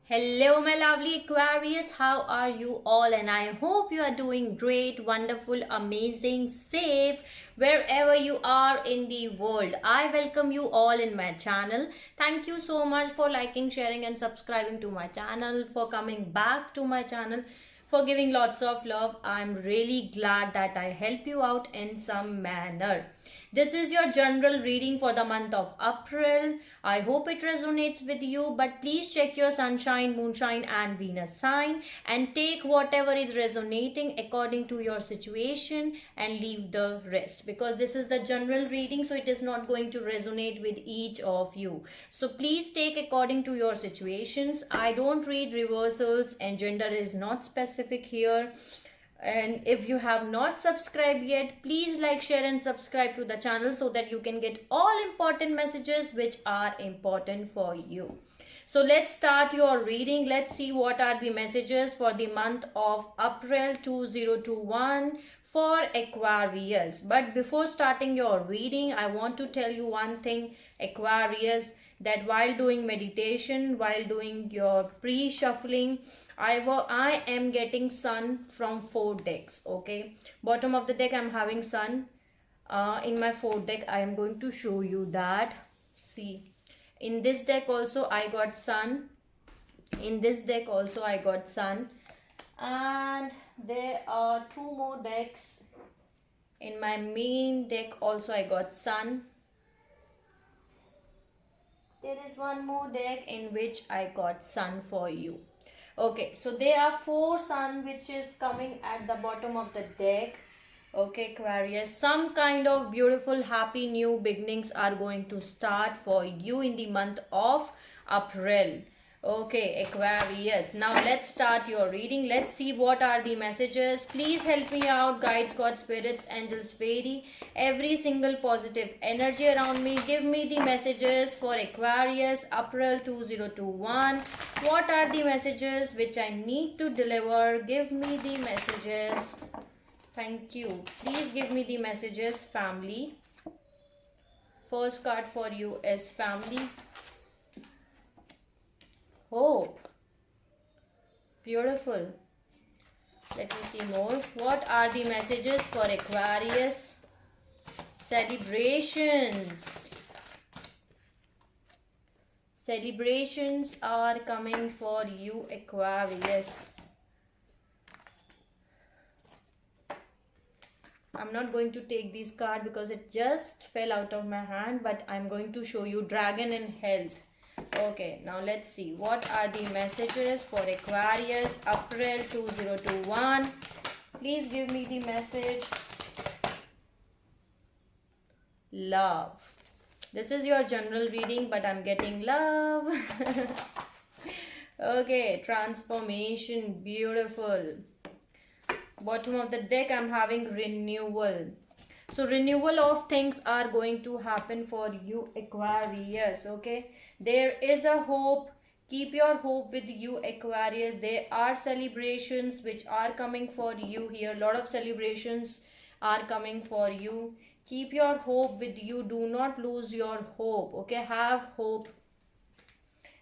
Hello, my lovely Aquarius. How are you all? And I hope you are doing great, wonderful, amazing, safe wherever you are in the world. I welcome you all in my channel. Thank you so much for liking, sharing, and subscribing to my channel, for coming back to my channel, for giving lots of love. I'm really glad that I help you out in some manner. This is your general reading for the month of April. I hope it resonates with you, but please check your sunshine, moonshine, and Venus sign and take whatever is resonating according to your situation and leave the rest, because this is the general reading, so it is not going to resonate with each of you. So please take according to your situations. I don't read reversals and gender is not specific here. And if you have not subscribed yet, please like, share, and subscribe to the channel so that you can get all important messages which are important for you. So let's start your reading. Let's see what are the messages for the month of April 2021 for Aquarius. But before starting your reading, I want to tell you one thing, Aquarius, that while doing meditation, while doing your pre-shuffling, I am getting sun from 4 decks. Okay, bottom of the deck I'm having sun. In my 4th deck I am going to show you that. See, in this deck also I got sun. In this deck also I got sun. And there are 2 more decks. In my main deck also I got sun. There is one more deck in which I got sun for you. Okay, so there are 4 sun which is coming at the bottom of the deck. Okay, Aquarius, some kind of beautiful happy new beginnings are going to start for you in the month of April. Okay, Aquarius, now let's start your reading. Let's see what are the messages. Please help me out, guides, God, spirits, angels, fairy, every single positive energy around me. Give me the messages for Aquarius, April 2021. What are the messages which I need to deliver? Give me the messages. Thank you. Please give me the messages, family. First card for you is family. Hope. Beautiful. Let me see more. What are the messages for Aquarius? Celebrations. Celebrations are coming for you, Aquarius. I'm not going to take this card because it just fell out of my hand, but I'm going to show you dragon and health. Okay, now let's see what are the messages for Aquarius, April 2021. Please give me the message. Love. This is your general reading, but I'm getting love. Okay, transformation. Beautiful. Bottom of the deck I'm having renewal. So renewal of things are going to happen for you, Aquarius. Okay, there is a hope. Keep your hope with you, Aquarius. There are celebrations which are coming for you here. A lot of celebrations are coming for you. Keep your hope with you. Do not lose your hope. Okay, have hope.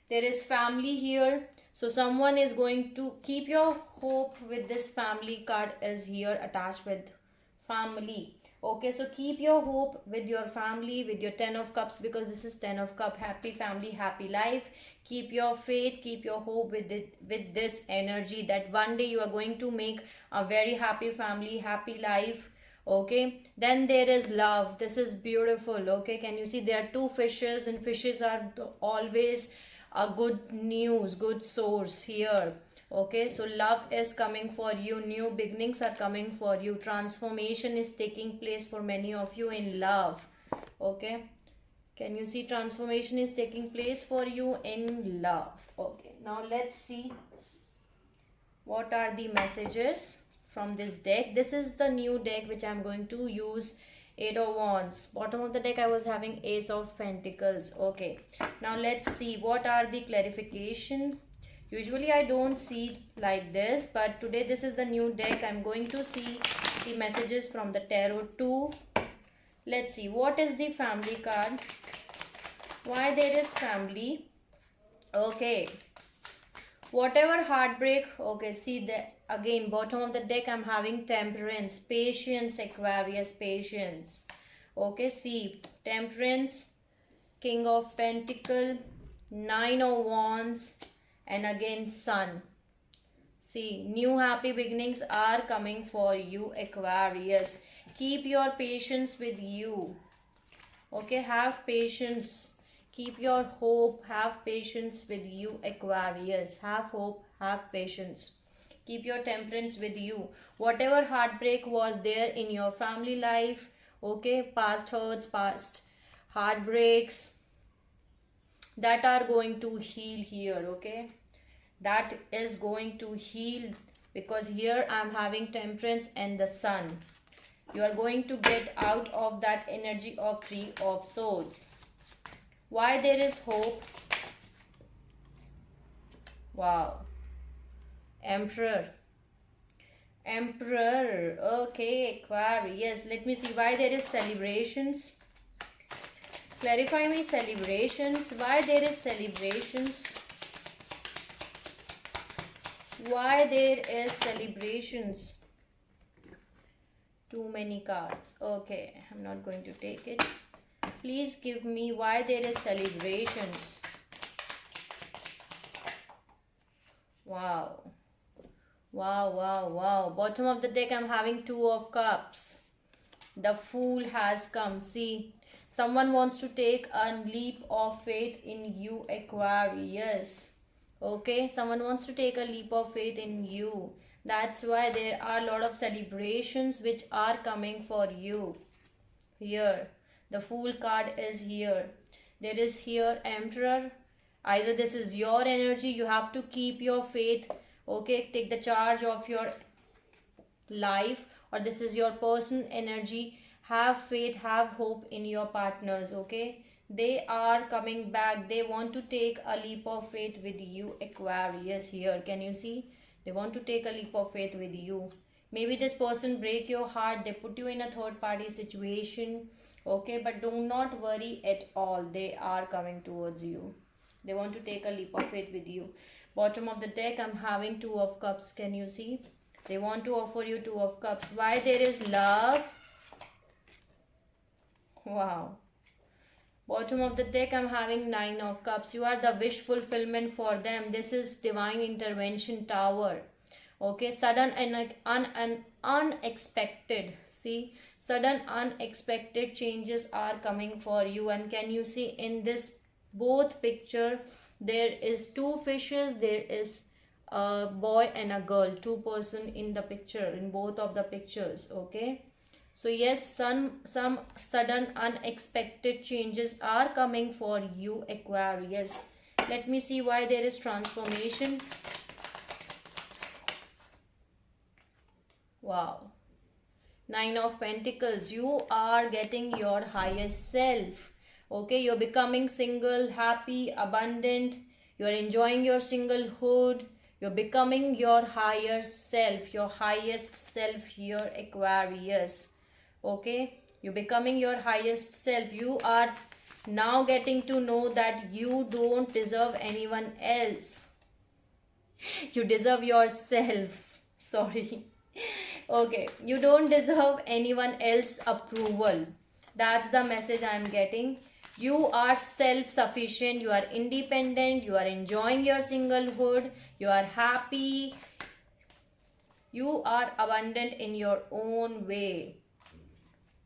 There is family here, so someone is going to keep your hope with this family card is here attached with family. Okay, so keep your hope with your family, with your 10 of cups, because this is 10 of cup, happy family, happy life. Keep your faith, keep your hope with it, with this energy that one day you are going to make a very happy family, happy life. Okay, then there is love. This is beautiful. Okay, can you see there are 2 fishes, and fishes are always a good news, good source here. Okay, so love is coming for you, new beginnings are coming for you, transformation is taking place for many of you in love. Okay, can you see transformation is taking place for you in love? Okay, now let's see what are the messages from this deck. This is the new deck which I'm going to use. 8 of Wands. Bottom of the deck I was having Ace of Pentacles. Okay, now let's see what are the clarification. Usually I don't see like this, but today this is the new deck. I'm going to see the messages from the tarot too. Let's see what is the family card. Why there is family? Okay, Whatever heartbreak, okay, see that again, bottom of the deck, I'm having temperance, patience, Aquarius, patience. Okay, see, temperance, king of pentacle, nine of wands, and again sun. See, new happy beginnings are coming for you, Aquarius. Keep your patience with you. Okay, have patience. Keep your hope. Have patience with you, Aquarius. Have hope. Have patience. Keep your temperance with you. Whatever heartbreak was there in your family life, okay, past hurts, past heartbreaks, that are going to heal here, okay? That is going to heal, because here I'm having temperance and the sun. You are going to get out of that energy of three of swords. Why there is hope? Wow. Emperor. Emperor. Okay, Aquarius. Let me see why there is celebrations. Clarify me celebrations. Why there is celebrations? Why there is celebrations? Too many cards. Okay, I'm not going to take it. Please give me why there is celebrations. Wow. Wow, wow, wow. Bottom of the deck, I'm having two of cups. The fool has come. See, someone wants to take a leap of faith in you, Aquarius. Okay, someone wants to take a leap of faith in you. That's why there are a lot of celebrations which are coming for you. Here, the fool card is here. There is here emperor. Either this is your energy, you have to keep your faith, okay, take the charge of your life, or this is your personal energy. Have faith, have hope in your partners, okay? They are coming back. They want to take a leap of faith with you, Aquarius. Here, can you see? They want to take a leap of faith with you. Maybe this person break your heart. They put you in a third party situation, okay? But do not worry at all. They are coming towards you. They want to take a leap of faith with you. Bottom of the deck, I'm having two of cups. Can you see? They want to offer you two of cups. Why there is love? Wow. Bottom of the deck, I'm having nine of cups. You are the wish fulfillment for them. This is divine intervention tower. Okay, sudden and unexpected. See, sudden unexpected changes are coming for you. And can you see in this both picture, there is two fishes, there is a boy and a girl, two person in the picture, in both of the pictures, okay? So yes, some sudden unexpected changes are coming for you, Aquarius. Let me see why there is transformation. Wow. Nine of Pentacles. You are getting your highest self. Okay, you're becoming single, happy, abundant. You're enjoying your singlehood. You're becoming your higher self, your highest self here, Aquarius. Okay, you're becoming your highest self. You are now getting to know that you don't deserve anyone else. You deserve yourself. Sorry. Okay, you don't deserve anyone else approval. That's the message I'm getting. You are self-sufficient, you are independent, you are enjoying your singlehood, you are happy, you are abundant in your own way.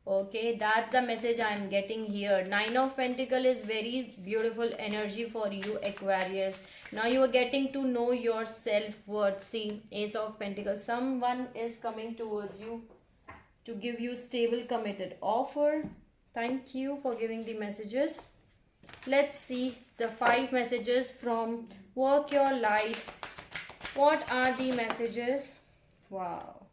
Okay, that's the message I'm getting here. Nine of Pentacles is very beautiful energy for you, Aquarius. Now you are getting to know your self-worth. See, Ace of Pentacles. Someone is coming towards you to give you stable, committed offer. Thank you for giving the messages. Let's see the 5 messages from Work Your Light. What are the messages? Wow.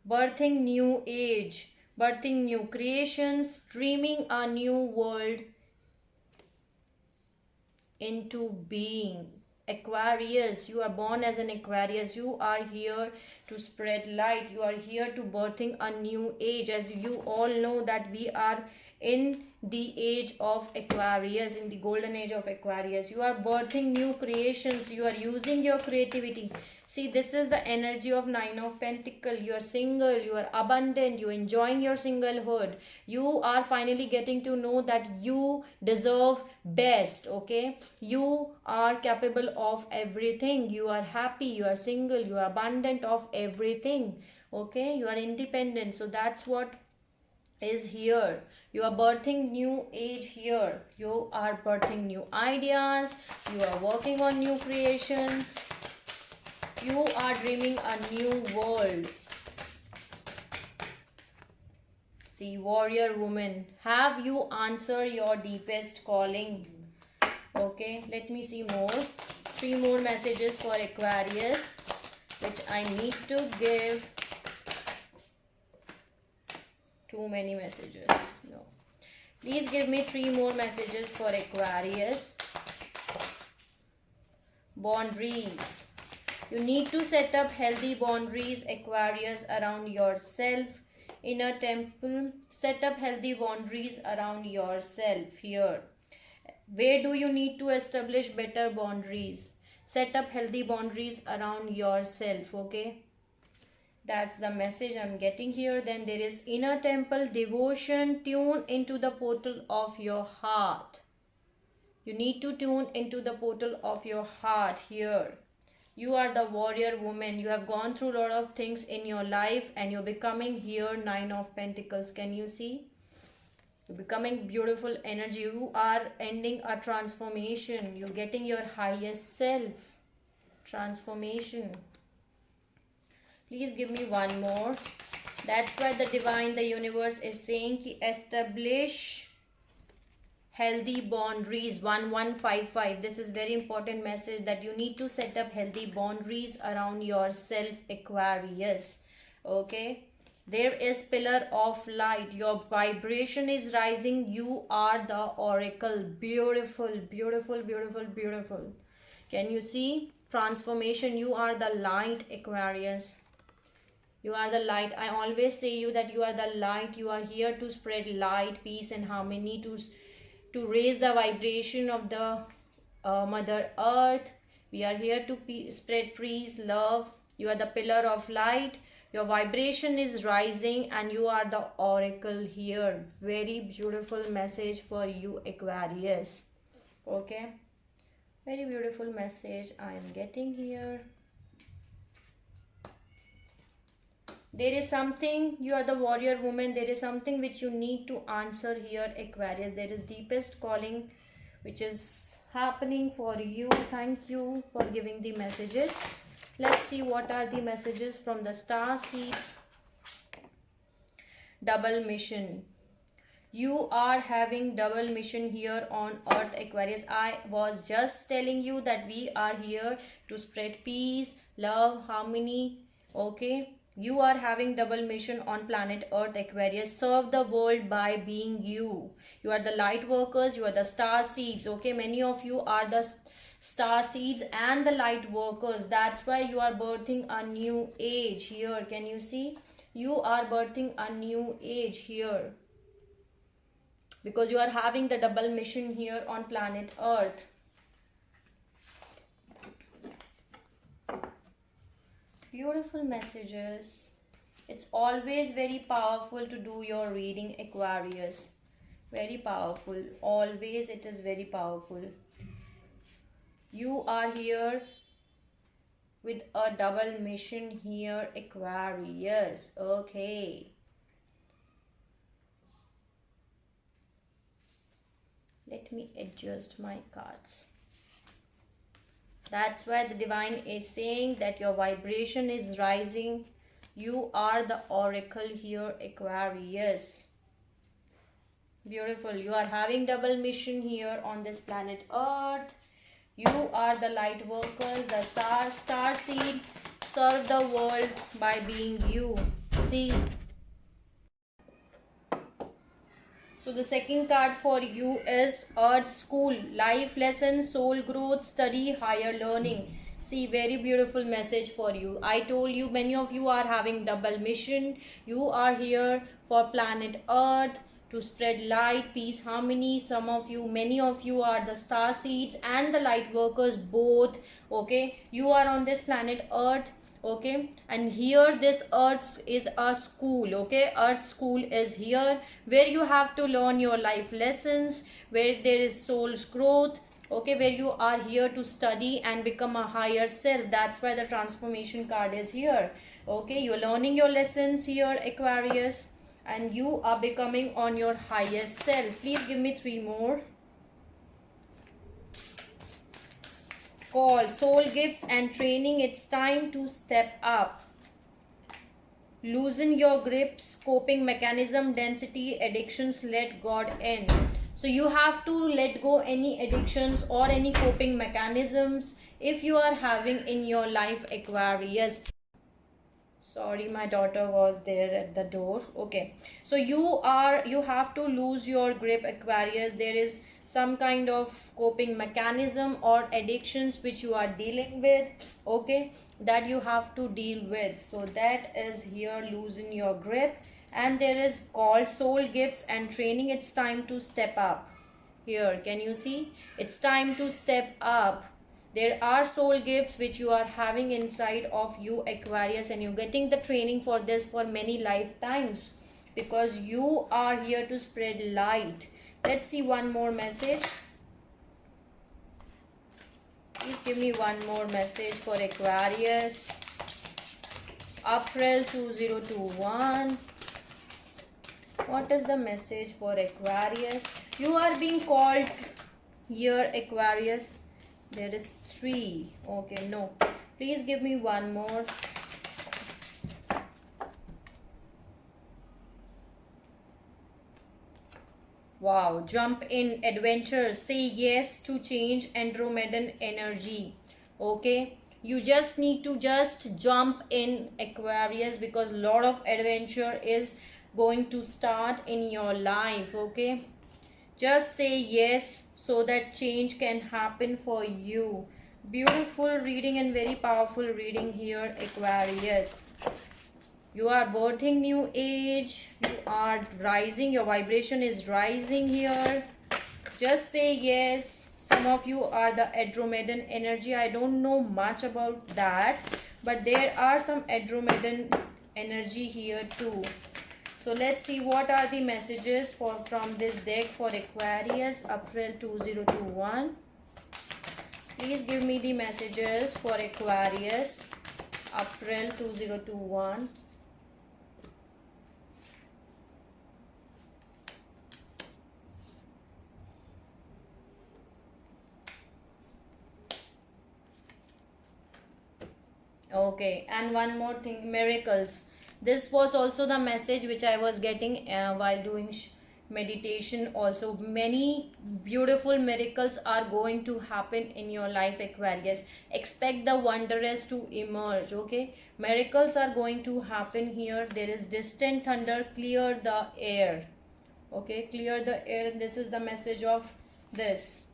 Birthing new age. Birthing new creations, dreaming a new world into being. Aquarius, you are born as an Aquarius. You are here to spread light. You are here to birthing a new age. As you all know that we are in the age of Aquarius, in the golden age of Aquarius. You are birthing new creations. You are using your creativity. See, this is the energy of Nine of Pentacles. You are single, you are abundant, you are enjoying your singlehood. You are finally getting to know that you deserve best, okay? You are capable of everything. You are happy, you are single, you are abundant of everything, okay? You are independent. So that's what is here. You are birthing new age here. You are birthing new ideas. You are working on new creations. You are dreaming a new world. See, warrior woman, have you answered your deepest calling? Okay, let me see more. 3 more messages for Aquarius, which I need to give. Too many messages. No. Please give me 3 more messages for Aquarius. Boundaries. You need to set up healthy boundaries, Aquarius, around yourself. Inner temple, set up healthy boundaries around yourself here. Where do you need to establish better boundaries? Set up healthy boundaries around yourself, okay? That's the message I'm getting here. Then there is inner temple, devotion, tune into the portal of your heart. You need to tune into the portal of your heart here. You are the warrior woman. You have gone through a lot of things in your life and you're becoming here 9 of Pentacles. Can you see? You're becoming beautiful energy. You are ending a transformation. You're getting your highest self. Transformation. Please give me 1 more. That's why the divine, the universe is saying ki establish healthy boundaries. 1155. This is very important message that you need to set up healthy boundaries around yourself, Aquarius. Okay. There is pillar of light. Your vibration is rising. You are the oracle. Beautiful, beautiful, beautiful, beautiful. Can you see? Transformation. You are the light, Aquarius. You are the light. I always say you that you are the light. You are here to spread light, peace and harmony, to raise the vibration of the Mother Earth. We are here to spread peace, love. You are the pillar of light. Your vibration is rising and you are the oracle here. Very beautiful message for you, Aquarius. Okay. Very beautiful message I am getting here. There is something, you are the warrior woman, there is something which you need to answer here, Aquarius. There is deepest calling which is happening for you. Thank you for giving the messages. Let's see what are the messages from the star seeds. Double mission. You are having double mission here on earth, Aquarius. I was just telling you that we are here to spread peace, love, harmony. Okay. You are having double mission on planet Earth, Aquarius. Serve the world by being you. You are the light workers. You are the star seeds. Okay, many of you are the star seeds and the light workers. That's why you are birthing a new age here. Can you see? You are birthing a new age here. Because you are having the double mission here on planet Earth. Beautiful messages. It's always very powerful to do your reading, Aquarius. Very powerful. Always it is very powerful. You are here with a double mission here, Aquarius. Okay. Let me adjust my cards. That's why the divine is saying that your vibration is rising. You are the oracle here, Aquarius. Beautiful. You are having double mission here on this planet Earth. You are the light workers, the star seed. Serve the world by being you. See. So the second card for you is Earth School. Life lesson, soul growth, study, higher learning. See, very beautiful message for you. I told you many of you are having double mission. You are here for planet Earth to spread light, peace, harmony. Some of you, many of you are the star seeds and the light workers both. Okay, you are on this planet Earth. Okay, and here this Earth is a school. Okay, Earth school is here where you have to learn your life lessons, where there is soul's growth. Okay, where you are here to study and become a higher self. That's why the transformation card is here. Okay, you're learning your lessons here, Aquarius, and you are becoming on your highest self. Please give me 3 more. Call, soul gifts and training. It's time to step up. Loosen your grips, coping mechanism, density, addictions, let God in. So you have to let go any addictions or any coping mechanisms if you are having in your life, Aquarius. Sorry, my daughter was there at the door. Okay, so you have to lose your grip, Aquarius. There is some kind of coping mechanism or addictions which you are dealing with. Okay, that you have to deal with. So that is here, losing your grip. And there is called soul gifts and training. It's time to step up. Here, can you see? It's time to step up. There are soul gifts which you are having inside of you, Aquarius, and you're getting the training for this for many lifetimes because you are here to spread light. Let's see one more message. Please give me one more message for Aquarius. April 2021. What is the message for Aquarius? You are being called here, Aquarius. There is 3. Okay, no. Please give me one more. Wow. Jump in, adventure. Say yes to change, Andromedan energy. Okay. You just need to just jump in, Aquarius, because a lot of adventure is going to start in your life. Okay. Just say yes so that change can happen for you. Beautiful reading and very powerful reading here, Aquarius. You are birthing new age. You are rising. Your vibration is rising here. Just say yes. Some of you are the Andromedan energy. I don't know much about that, but there are some Andromedan energy here too. So let's see what are the messages from this deck for Aquarius, April 2021. Please give me the messages for Aquarius, April 2021. Okay, and one more thing, miracles. This was also the message which I was getting while doing meditation. Also, many beautiful miracles are going to happen in your life, Aquarius. Expect the wondrous to emerge. Okay, miracles are going to happen here. There is distant thunder. Clear the air. Okay, clear the air. And this is the message of this.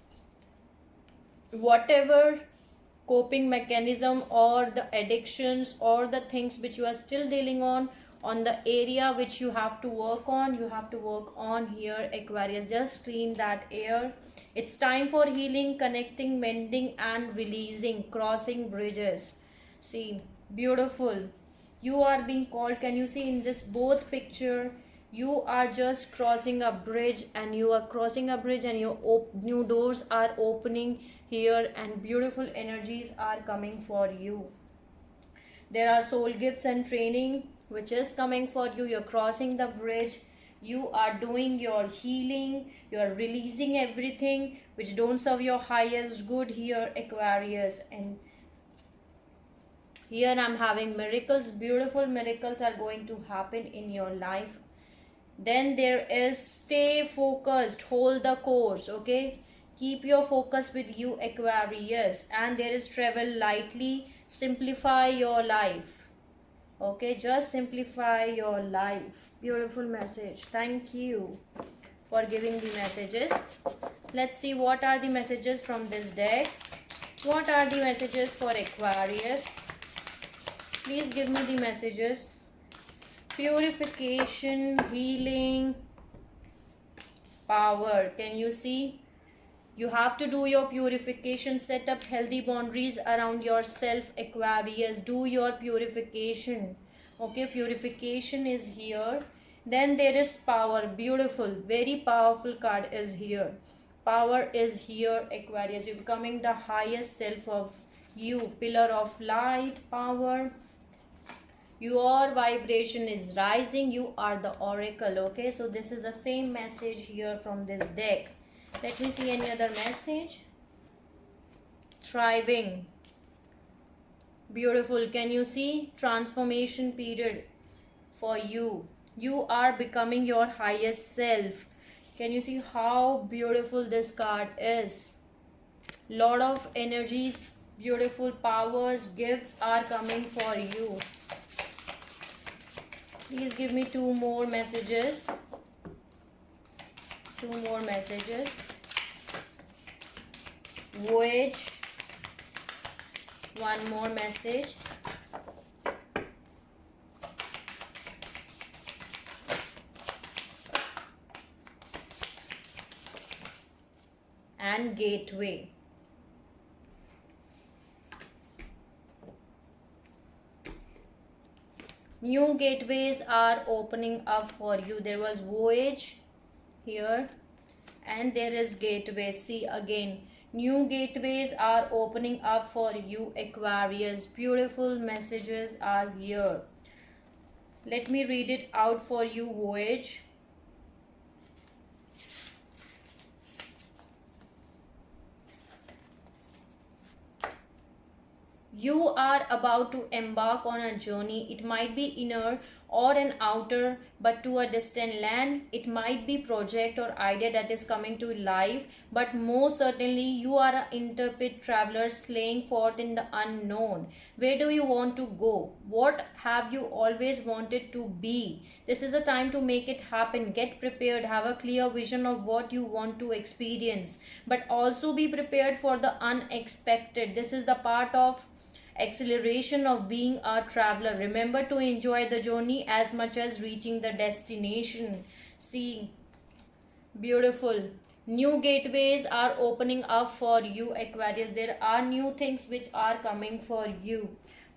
Whatever coping mechanism or the addictions or the things which you are still dealing on the area which you have to work on here, Aquarius. Just clean that air. It's time for healing, connecting, mending and releasing, crossing bridges. See, beautiful. You are being called. Can you see in this both picture? You are just crossing a bridge, and you are crossing a bridge, and your new doors are opening here, and beautiful energies are coming for you. There are soul gifts and training which is coming for you. You're crossing the bridge. You are doing your healing. You are releasing everything which don't serve your highest good here, Aquarius. And here I'm having miracles. Beautiful miracles are going to happen in your life. Then there is stay focused, hold the course. Okay, keep your focus with you, Aquarius. And there is travel lightly, simplify your life. Okay, just simplify your life. Beautiful message. Thank you for giving the messages. Let's see what are the messages from this deck. What are the messages for Aquarius? Please give me the messages. Purification, healing, power. Can you see? You have to do your purification, set up healthy boundaries around yourself, Aquarius. Do your purification. Okay, purification is here. Then there is power. Beautiful, very powerful card is here. Power is here, Aquarius. You're becoming the highest self of you. Pillar of light, power. Your vibration is rising. You are the oracle. Okay, so this is the same message here from this deck. Let me see any other message. Thriving. Beautiful. Can you see? Transformation period for you. You are becoming your highest self. Can you see how beautiful this card is? Lot of energies, beautiful powers, gifts are coming for you. Please give me two more messages. Two more messages. Voyage. One more message. And gateway. New gateways are opening up for you. There was voyage here and there is gateway. See again, new gateways are opening up for you, Aquarius. Beautiful messages are here. Let me read it out for you. Voyage. You are about to embark on a journey. It might be inner or an outer, but to a distant land. It might be project or idea that is coming to life, but most certainly you are an intrepid traveler slaying forth in the unknown. Where do you want to go? What have you always wanted to be? This is a time to make it happen. Get prepared. Have a clear vision of what you want to experience, but also be prepared for the unexpected. This is the part of acceleration of being a traveler. Remember to enjoy the journey as much as reaching the destination. See, beautiful. New gateways are opening up for you, Aquarius. There are new things which are coming for you.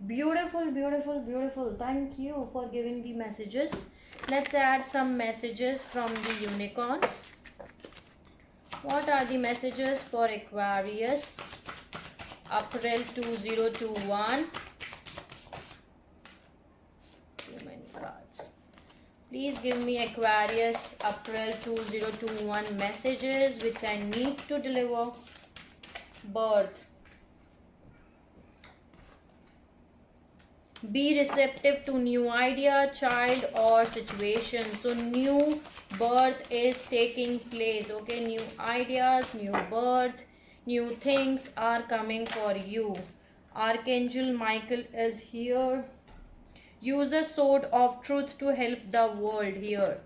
Beautiful, beautiful, beautiful. Thank you for giving the messages. Let's add some messages from the unicorns. What are the messages for Aquarius? April 2021. Too many cards. Please give me Aquarius April 2021 messages which I need to deliver. Birth. Be receptive to new idea, child or situation. So new birth is taking place. Okay, new ideas, new birth, new things are coming for you. Archangel Michael is here. Use the sword of truth to help the world here.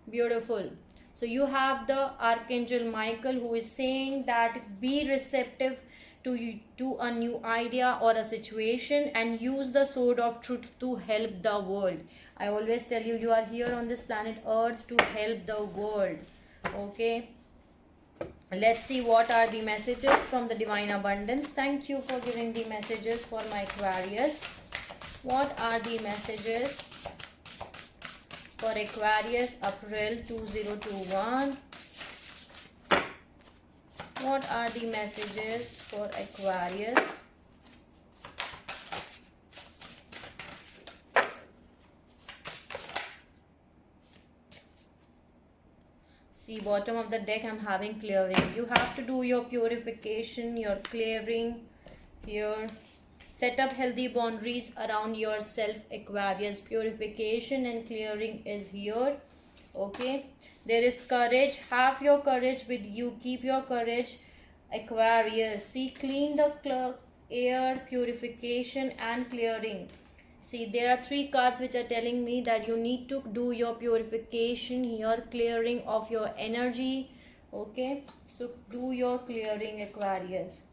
Beautiful. So you have the Archangel Michael who is saying that be receptive to a new idea or a situation and use the sword of truth to help the world. I always tell you, you are here on this planet Earth to help the world. Okay. Let's see what are the messages from the Divine Abundance. Thank you for giving the messages for my Aquarius. What are the messages for Aquarius April 2021? What are the messages for Aquarius? See, bottom of the deck I'm having clearing. You have to do your purification, your clearing here. Set up healthy boundaries around yourself, Aquarius. Purification and clearing is here. Okay. There is courage. Have your courage with you. Keep your courage, Aquarius. See, clean the air, purification and clearing. See, there are three cards which are telling me that you need to do your purification here, clearing of your energy. Okay, so do your clearing, Aquarius.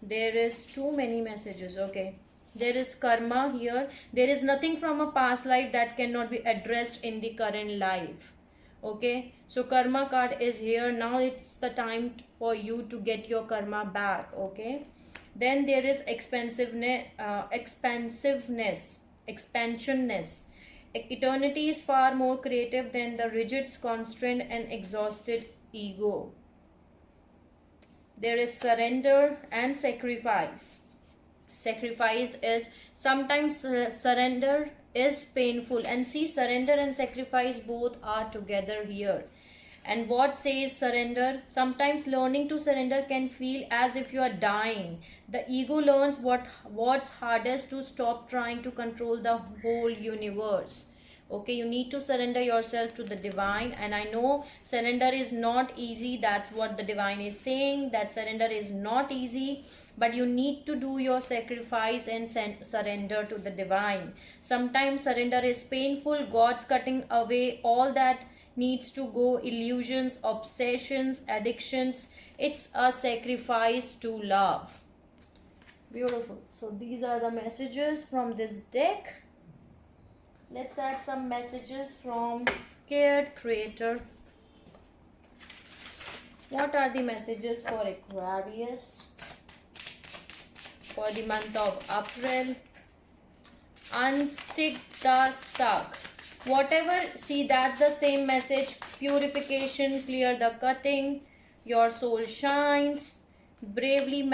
There is too many messages. Okay, there is karma here. There is nothing from a past life that cannot be addressed in the current life. Okay, so karma card is here. Now it's the time for you to get your karma back. Okay, then there is expansionness. Eternity is far more creative than the rigid, constrained, and exhausted ego. There is surrender and sacrifice. Sacrifice is sometimes surrender is painful, and see, surrender and sacrifice both are together here. And what says surrender? Sometimes learning to surrender can feel as if you are dying. The ego learns what's hardest, to stop trying to control the whole universe. Okay, you need to surrender yourself to the divine, and I know surrender is not easy. That's what the divine is saying, that surrender is not easy, but you need to do your sacrifice and surrender to the divine. Sometimes surrender is painful. God's cutting away all that needs to go, illusions, obsessions, addictions. It's a sacrifice to love. Beautiful. So these are the messages from this deck. Let's add some messages from Scared Creator. What are the messages for Aquarius for the month of April? Unstick the stuck. Whatever, see, that's the same message. Purification, clear the cutting. Your soul shines. Bravely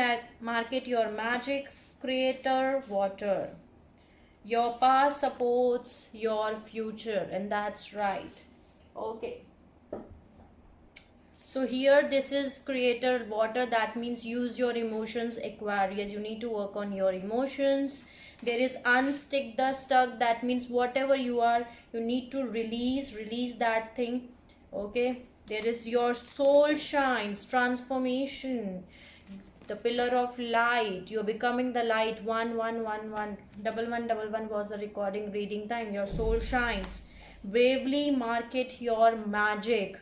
market your magic. Creator, water. Your past supports your future, and that's right. Okay, so here this is creator water. That means use your emotions, Aquarius. You need to work on your emotions. There is unstick the stuck. That means whatever you are, you need to release that thing. Okay, there is your soul shines, transformation, the pillar of light. You're becoming the light. 1111 1111 was the recording reading time. Your soul shines. Bravely market your magic.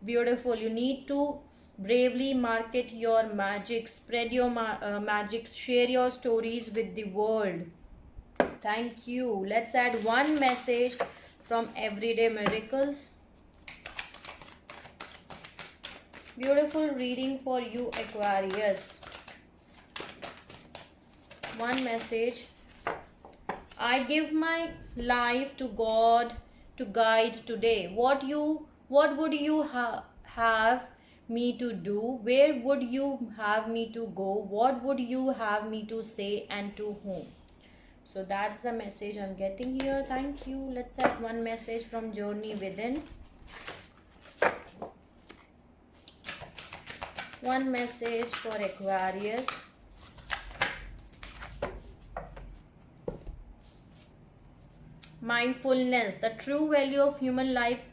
Beautiful. You need to bravely market your magic. Spread your magic. Share your stories with the world. Thank you. Let's add one message from Everyday Miracles. Beautiful reading for you, Aquarius. One message. I give my life to God to guide today. What would you have me to do? Where would you have me to go? What would you have me to say, and to whom? So that's the message I'm getting here. Thank you. Let's add one message from Journey Within. One message for Aquarius. Mindfulness. The true value of human life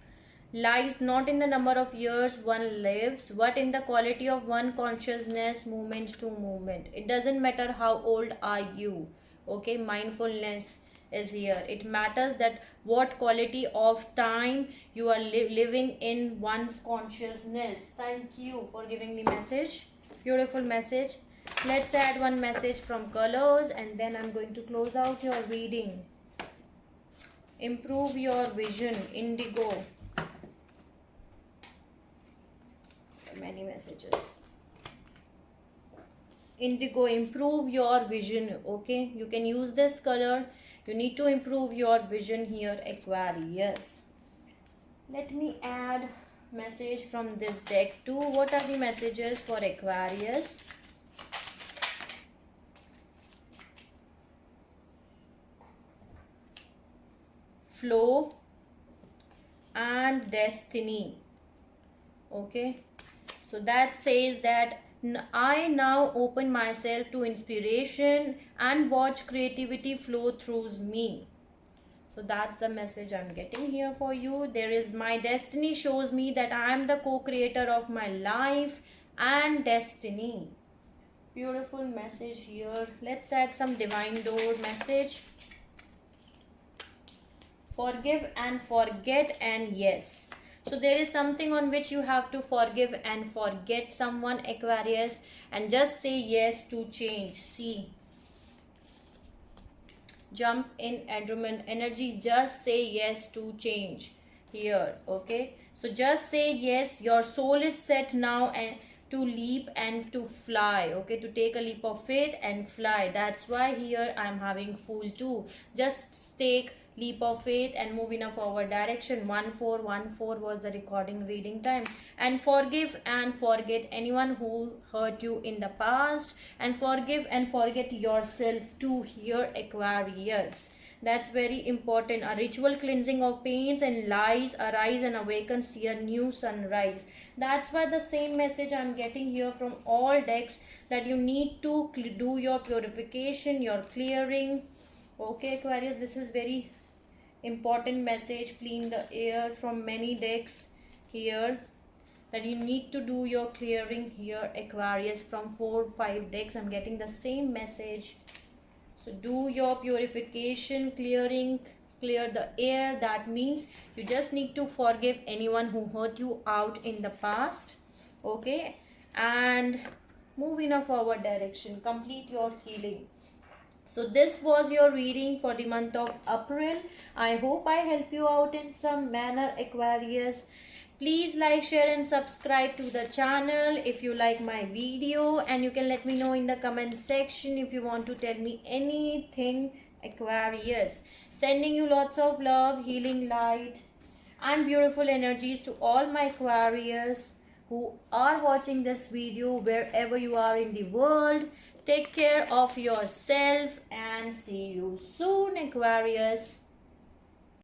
lies not in the number of years one lives, but in the quality of one consciousness, moment to moment. It doesn't matter how old are you. Okay, mindfulness is here. It matters that what quality of time you are living in one's consciousness. Thank you for giving me message. Beautiful message. Let's add one message from colors, and then I'm going to close out your reading. Improve your vision, indigo. Many messages. Indigo, improve your vision. Okay, you can use this color. You need to improve your vision here, Aquarius. Let me add message from this deck too. What are the messages for Aquarius? Flow and destiny. Okay, so that says that I now open myself to inspiration and watch creativity flow through me. So that's the message I'm getting here for you. There is my destiny shows me that I am the co-creator of my life and destiny. Beautiful message here. Let's add some divine door message. Forgive and forget, and yes. So there is something on which you have to forgive and forget someone, Aquarius, and just say yes to change. See, jump in adrenaline energy. Just say yes to change. here. Okay, so just say yes, your soul is set now and to leap and to fly. Okay, to take a leap of faith and fly. That's why here I'm having Fool too. Just take leap of faith and move in a forward direction. 1414 was the recording reading time. And forgive and forget anyone who hurt you in the past, and forgive and forget yourself too here, Aquarius. That's very important. A ritual cleansing of pains and lies, arise and awaken, see a new sunrise. That's why the same message I'm getting here from all decks, that you need to do your purification, your clearing. Okay, Aquarius, this is very important message. Clean the air from many decks here, that you need to do your clearing here, Aquarius, from 4-5 decks. I'm getting the same message. So do your purification, clearing, clear the air. That means you just need to forgive anyone who hurt you out in the past. Okay, and move in a forward direction, complete your healing. So this was your reading for the month of April. I hope I help you out in some manner, Aquarius. Please like, share and subscribe to the channel if you like my video, and you can let me know in the comment section if you want to tell me anything, Aquarius. Sending you lots of love, healing light and beautiful energies to all my Aquarius who are watching this video wherever you are in the world. Take care of yourself and see you soon, Aquarius.